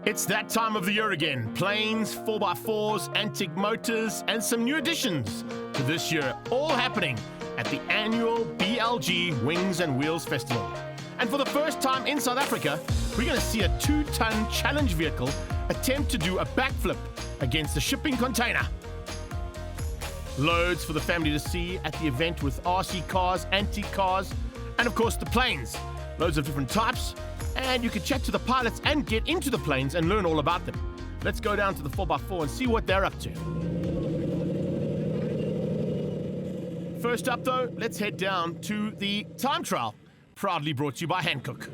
It's that time of the year again. Planes, 4x4s, antique motors, and some new additions to this year, all happening at the annual BLG Wings and Wheels Festival. And for the first time in South Africa, we're going to see a 2-ton challenge vehicle attempt to do a backflip against a shipping container. Loads for the family to see at the event with RC cars, antique cars, and of course the planes. Loads of different types. And you can chat to the pilots and get into the planes and learn all about them. Let's go down to the 4x4 and see what they're up to. First up though, let's head down to the time trial, proudly brought to you by Hankook.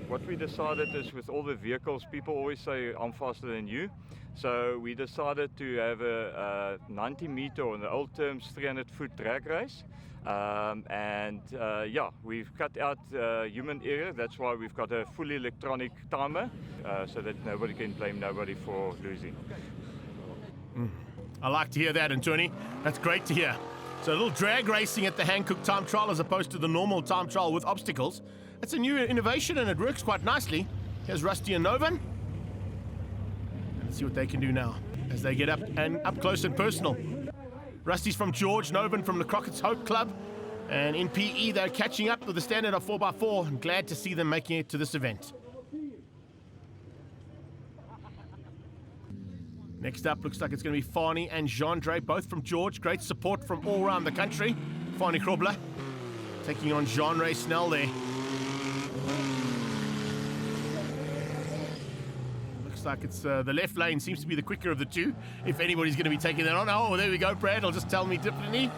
What we decided is, with all the vehicles, people always say I'm faster than you. So we decided to have a 90-meter, or in the old terms 300-foot drag race. We've cut out human error. That's why we've got a fully electronic timer, so that nobody can blame nobody for losing. I like to hear that, Antoni. That's great to hear. So a little drag racing at the Hankook time trial as opposed to the normal time trial with obstacles. It's a new innovation and it works quite nicely. Here's Rusty and Novan. Let's see what they can do now as they get up close and personal. Rusty's from George, Novan from the Crockett's Hope Club. And in PE, they're catching up with the standard of 4x4. I'm glad to see them making it to this event. Next up, looks like it's going to be Fani and Jean-Dre, both from George. Great support from all around the country. Fani Krobler taking on Jean-Ray Snell there. Like it's the left lane seems to be the quicker of the two, if anybody's going to be taking that on. Oh, there we go, Brad. I'll just tell me differently.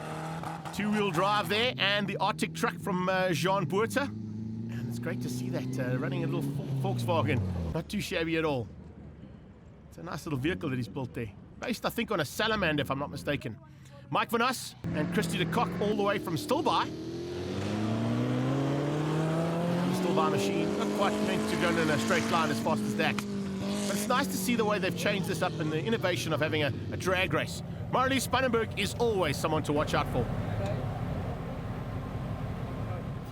Two-wheel drive there, and the Arctic truck from Jean Boerter. And it's great to see that running a little Volkswagen. Not too shabby at all. It's a nice little vehicle that he's built there. Based, I think, on a Salamander, if I'm not mistaken. Mike Van Us and Christy de Kock all the way from Stilbaai. The Stilbaai machine, not quite meant to go in a straight line as fast as that. But it's nice to see the way they've changed this up and the innovation of having a drag race. Marlies Spannenberg is always someone to watch out for.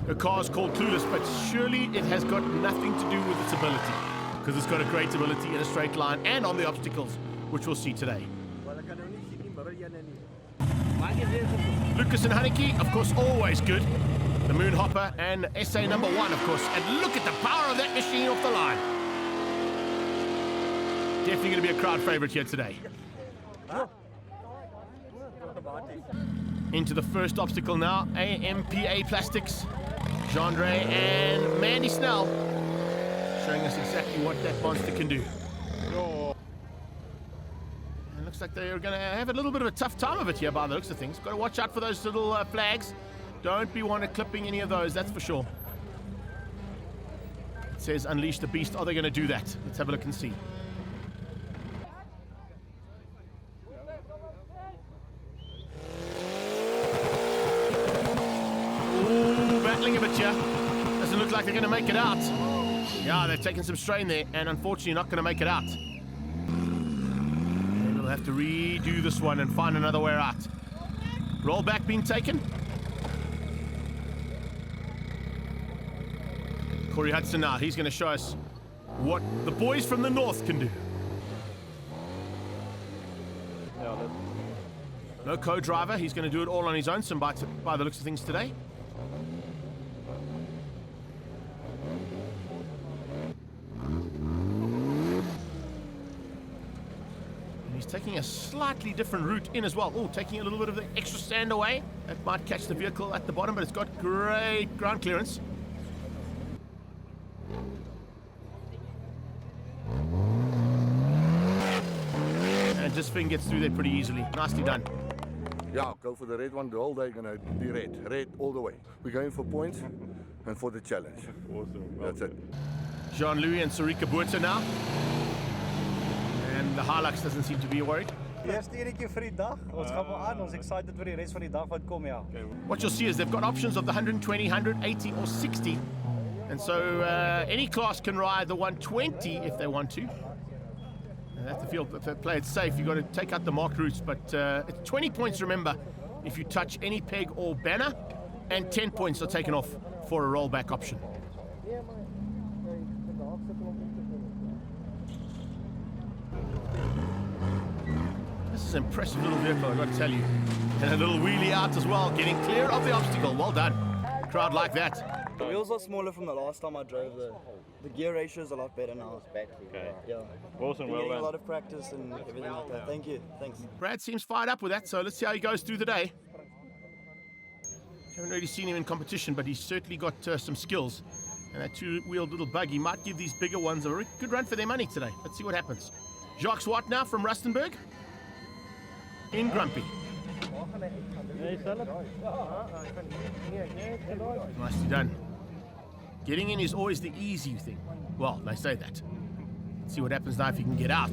Her car's called Clueless, but surely it has got nothing to do with its ability, because it's got a great ability in a straight line and on the obstacles, which we'll see today. Lucas and Haneke, of course, always good. The Moonhopper and SA #1, of course. And look at the power of that machine off the line. Definitely going to be a crowd favorite here today. Into the first obstacle now, AMPA Plastics. Jean-Dre and Mandy Snell showing us exactly what that monster can do. And looks like they're going to have a little bit of a tough time of it here by the looks of things. Got to watch out for those little flags. Don't be one clipping any of those, that's for sure. It says Unleash the Beast. Are they going to do that? Let's have a look and see. Battling a bit here. Doesn't look like they're going to make it out. Yeah, they're taking some strain there and unfortunately not going to make it out. They'll have to redo this one and find another way out. Rollback being taken. Corey Hudson now, he's going to show us what the boys from the north can do. No co-driver, he's going to do it all on his own, by the looks of things today. Taking a slightly different route in as well. Oh, taking a little bit of the extra sand away. That might catch the vehicle at the bottom, but it's got great ground clearance. And Josephine gets through there pretty easily. Nicely done. Yeah, go for the red one. The whole day gonna be red. Red all the way. We're going for points and for the challenge. Awesome. That's it. Jean-Louis and Sarika Boerter now. And the Hilux doesn't seem to be worried. Eerste enetjie vir die dag. Ons gaan wel aan. Ons excited vir die res van die dag wat kom, ja. What you'll see is they've got options of the 120, 180 or 60. And so any class can ride the 120 if they want to. And that's the field, if they play it safe, you've got to take out the marked routes. But it's 20 points, remember, if you touch any peg or banner, and 10 points are taken off for a rollback option. That's an impressive little vehicle, I've got to tell you. And a little wheelie out as well, getting clear of the obstacle. Well done. Crowd like that. The wheels are smaller from the last time I drove. The gear ratio is a lot better now. Okay. Yeah. Awesome, Been well getting a done. lot of practice and everything like that. Thank you. Thanks. Brad seems fired up with that, so let's see how he goes through the day. Haven't really seen him in competition, but he's certainly got some skills. And that two-wheeled little buggy might give these bigger ones a good run for their money today. Let's see what happens. Jacques Swart now from Rustenburg. In Grumpy. Nicely done. Getting in is always the easy thing. Well, they say that. Let's see what happens now if you can get out.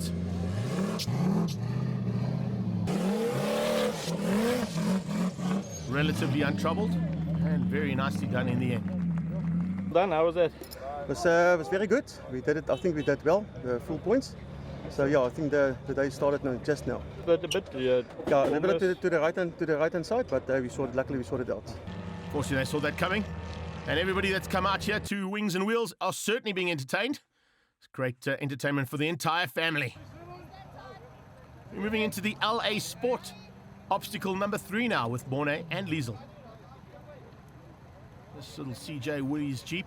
Relatively untroubled and very nicely done in the end. Dan, how was that? It was very good. We did it. I think we did well. The full points. So yeah, I think the day started just now. But a bit, yeah. Yeah, a little bit to the right hand side, but luckily we sorted it out. Fortunately, they saw that coming. And everybody that's come out here to Wings and Wheels are certainly being entertained. It's great entertainment for the entire family. We're moving into the LA Sport obstacle number 3 now with Mornay and Liesel. This little CJ Woody's Jeep.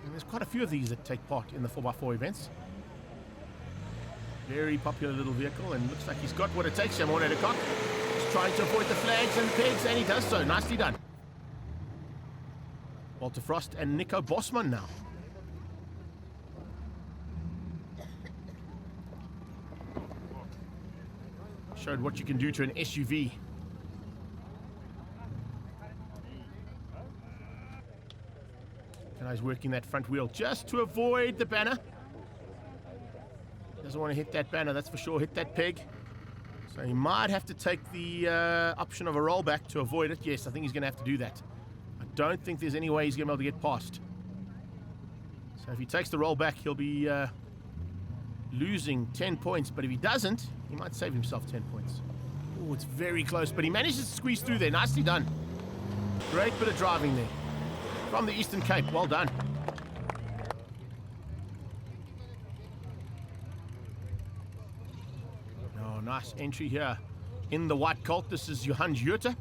And there's quite a few of these that take part in the 4x4 events. Very popular little vehicle, and looks like he's got what it takes here, Mornay de Kock. He's trying to avoid the flags and pegs, and he does so. Nicely done. Walter Frost and Nico Bosman now. Showed what you can do to an SUV. And he's working that front wheel just to avoid the banner. Doesn't want to hit that banner, that's for sure. Hit that peg. So he might have to take the option of a rollback to avoid it. Yes, I think he's going to have to do that. I don't think there's any way he's going to be able to get past. So if he takes the rollback, he'll be losing 10 points. But if he doesn't, he might save himself 10 points. Oh, it's very close, but he manages to squeeze through there. Nicely done. Great bit of driving there. From the Eastern Cape, well done. Oh, nice entry here in the white Colt. This is Johan Jutte.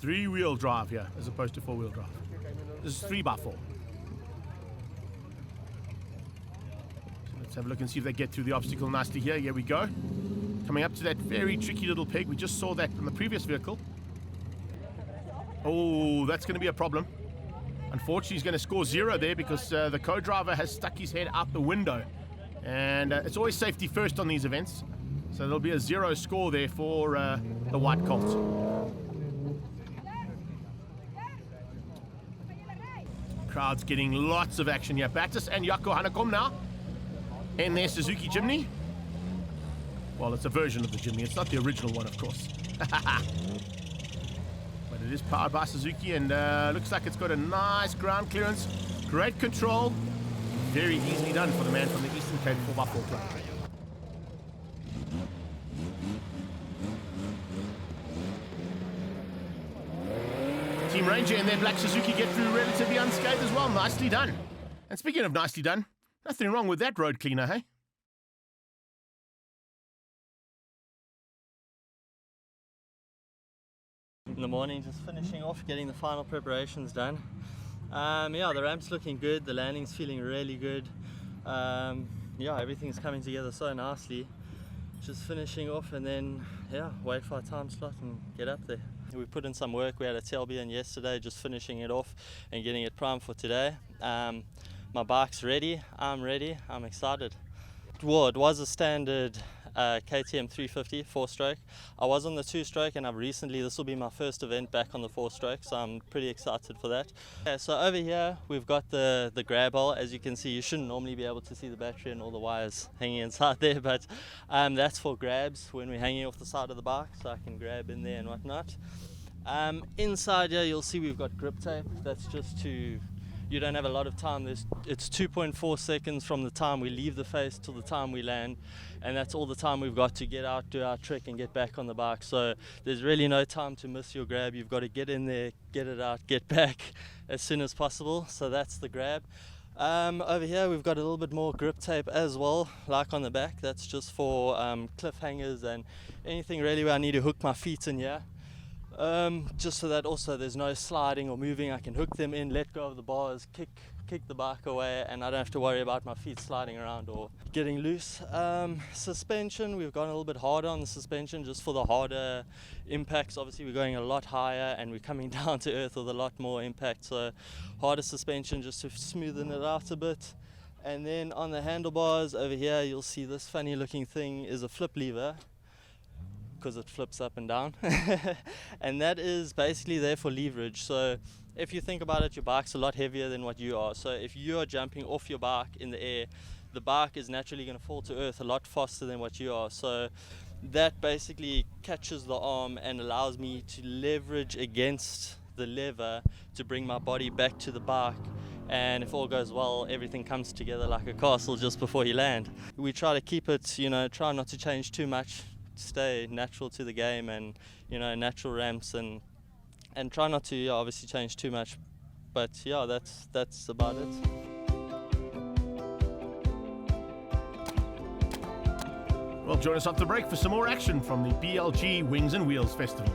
3-wheel drive here as opposed to 4-wheel drive. This is 3x4. So let's have a look and see if they get through the obstacle nicely here. Here we go. Coming up to that very tricky little peg. We just saw that from the previous vehicle. Oh, that's going to be a problem. Unfortunately, he's going to score 0 there because the co-driver has stuck his head out the window. And it's always safety first on these events. So there'll be a 0 score there for the white Colt. Crowd's getting lots of action here. Battis and Jaco Hanekom now in their Suzuki Jimny. Well, it's a version of the Jimny. It's not the original one, of course. But it is powered by Suzuki, and looks like it's got a nice ground clearance. Great control. Very easily done for the man from the Eastern Cape 4x4 club. Team Ranger and their black Suzuki get through relatively unscathed as well. Nicely done. And speaking of nicely done, nothing wrong with that road cleaner, hey? In the morning, just finishing off, getting the final preparations done. Yeah, the ramp's looking good, the landing's feeling really good. Yeah, everything's coming together so nicely. Just finishing off and then, yeah, wait for our time slot and get up there. We put in some work. We had a tailbee in yesterday, just finishing it off and getting it primed for today. My bike's ready, I'm excited. Well, it was a standard KTM 350 4-stroke. I was on the 2-stroke, and this will be my first event back on the 4-stroke, so I'm pretty excited for that. Yeah, so over here we've got the grab hole. As you can see, you shouldn't normally be able to see the battery and all the wires hanging inside there, but that's for grabs when we're hanging off the side of the bike, so I can grab in there and whatnot. Inside here you'll see we've got grip tape. That's just to, you don't have a lot of time. It's 2.4 seconds from the time we leave the face till the time we land, and that's all the time we've got to get out, do our trick and get back on the bike. So there's really no time to miss your grab. You've got to get in there, get it out, get back as soon as possible. So that's the grab. Over here we've got a little bit more grip tape as well, like on the back. That's just for cliffhangers and anything really where I need to hook my feet in here. Just so that also there's no sliding or moving. I can hook them in, let go of the bars, kick the bike away, and I don't have to worry about my feet sliding around or getting loose. Suspension, we've gone a little bit harder on the suspension just for the harder impacts. Obviously we're going a lot higher and we're coming down to earth with a lot more impact, so harder suspension just to smoothen it out a bit. And then on the handlebars over here you'll see this funny looking thing is a flip lever, because it flips up and down. And that is basically there for leverage. So if you think about it, your bike's a lot heavier than what you are. So if you are jumping off your bike in the air, the bike is naturally going to fall to earth a lot faster than what you are. So that basically catches the arm and allows me to leverage against the lever to bring my body back to the bike. And if all goes well, everything comes together like a castle just before you land. We try to keep it, try not to change too much, stay natural to the game, and natural ramps, and try not to obviously change too much. But yeah, that's about it. Well, join us after the break for some more action from the BLG Wings and Wheels Festival.